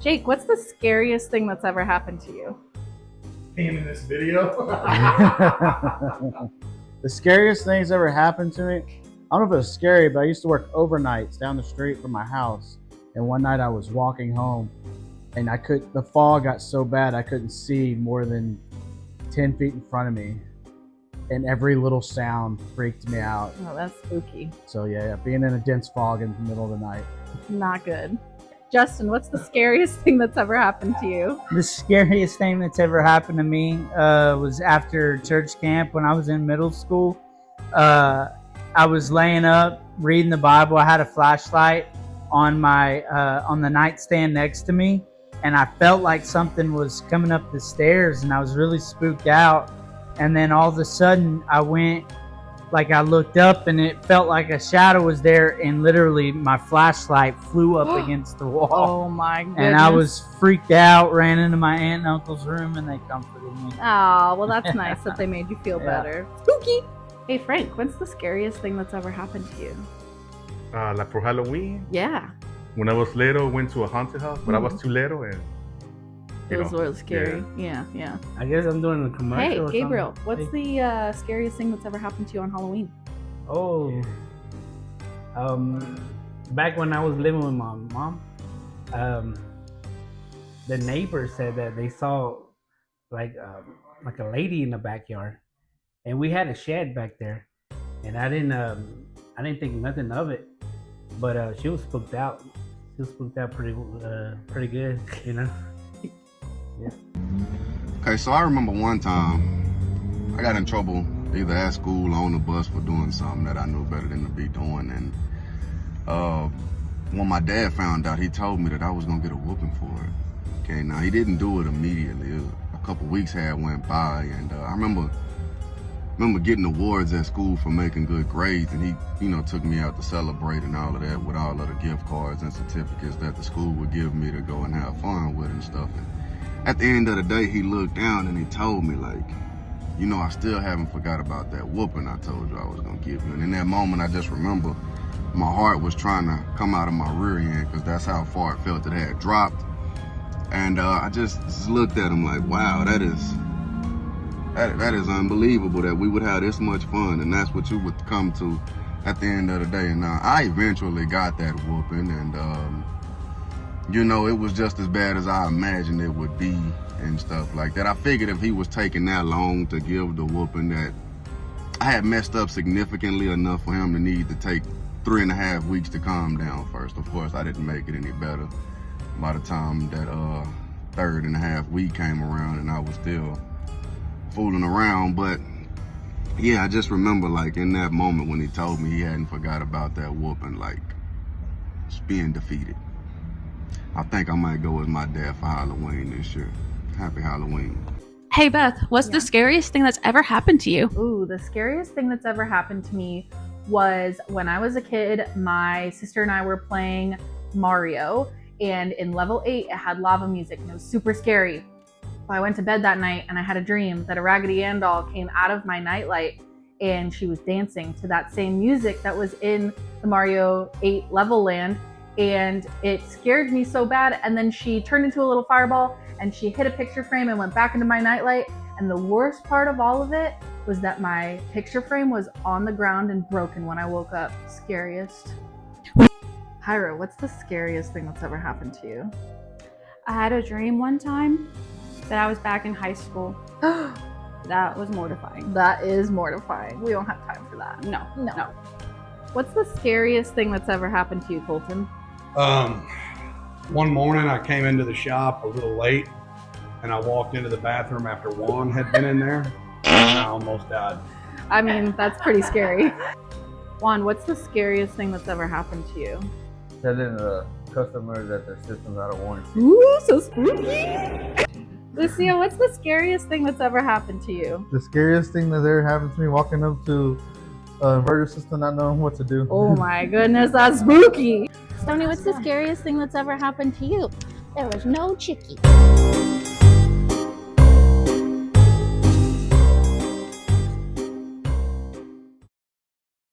Jake, what's the scariest thing that's ever happened to you? Being in this video. The scariest thing that's ever happened to me, I don't know if it was scary, but I used to work overnights down the street from my house. And one night I was walking home and the fog got so bad I couldn't see more than 10 feet in front of me. And every little sound freaked me out. Oh, that's spooky. So yeah, being in a dense fog in the middle of the night. Not good. Justin, what's the scariest thing that's ever happened to you? The scariest thing that's ever happened to me was after church camp when I was in middle school. I was laying up reading the Bible. I had a flashlight on the nightstand next to me, and I felt like something was coming up the stairs, and I was really spooked out. And then all of a sudden, I looked up, and it felt like a shadow was there, and literally my flashlight flew up against the wall. Oh my goodness. And I was freaked out, ran into my aunt and uncle's room, and they comforted me. Oh, well, that's nice that they made you feel better. Spooky. Hey, Frank, what's the scariest thing that's ever happened to you? Like for Halloween, Yeah. when I was little, went to a haunted house, but I was too little and It was really scary. Yeah. I guess I'm doing a commercial. Hey, or Gabriel, something. what's the scariest thing that's ever happened to you on Halloween? Oh, back when I was living with my mom, the neighbors said that they saw like a lady in the backyard, and we had a shed back there, and I didn't think nothing of it, but she was spooked out. She was spooked out pretty good, you know. Yeah. Okay, so I remember one time I got in trouble either at school or on the bus for doing something that I knew better than to be doing. And when my dad found out, he told me that I was gonna get a whooping for it. Okay, now he didn't do it immediately. A couple weeks had went by, and I remember getting awards at school for making good grades, and he, took me out to celebrate and all of that with all of the gift cards and certificates that the school would give me to go and have fun with and stuff. And at the end of the day, he looked down and he told me, like, I still haven't forgot about that whooping I told you I was gonna give you. And in that moment, I just remember my heart was trying to come out of my rear end, because that's how far it felt it had dropped. And I just looked at him like, wow, that is unbelievable that we would have this much fun, and that's what you would come to at the end of the day. And I eventually got that whooping, and it was just as bad as I imagined it would be and stuff like that. I figured if he was taking that long to give the whooping, that I had messed up significantly enough for him to need to take 3.5 weeks to calm down first. Of course, I didn't make it any better by the time that 3.5 week came around, and I was still fooling around. But yeah, I just remember, like, in that moment when he told me he hadn't forgot about that whooping, like, just being defeated. I think I might go with my dad for Halloween this year. Happy Halloween. Hey Beth, what's the scariest thing that's ever happened to you? Ooh, the scariest thing that's ever happened to me was when I was a kid, my sister and I were playing Mario, and in level 8, it had lava music, and it was super scary. So I went to bed that night, and I had a dream that a Raggedy Ann doll came out of my nightlight, and she was dancing to that same music that was in the Mario 8 level land, and it scared me so bad. And then she turned into a little fireball, and she hit a picture frame and went back into my nightlight. And the worst part of all of it was that my picture frame was on the ground and broken when I woke up. Scariest. Hyra, what's the scariest thing that's ever happened to you? I had a dream one time that I was back in high school. That was mortifying. That is mortifying. We don't have time for that. No. What's the scariest thing that's ever happened to you, Colton? One morning I came into the shop a little late, and I walked into the bathroom after Juan had been in there, and I almost died. I mean, that's pretty scary. Juan, what's the scariest thing that's ever happened to you? Telling the customers that their system's out of warranty. Ooh, so spooky! Lucia, what's the scariest thing that's ever happened to you? The scariest thing that's ever happened to me, walking up to an inverter system not knowing what to do. Oh my goodness, that's spooky! Stoney, what's the scariest thing that's ever happened to you? There was no chickie.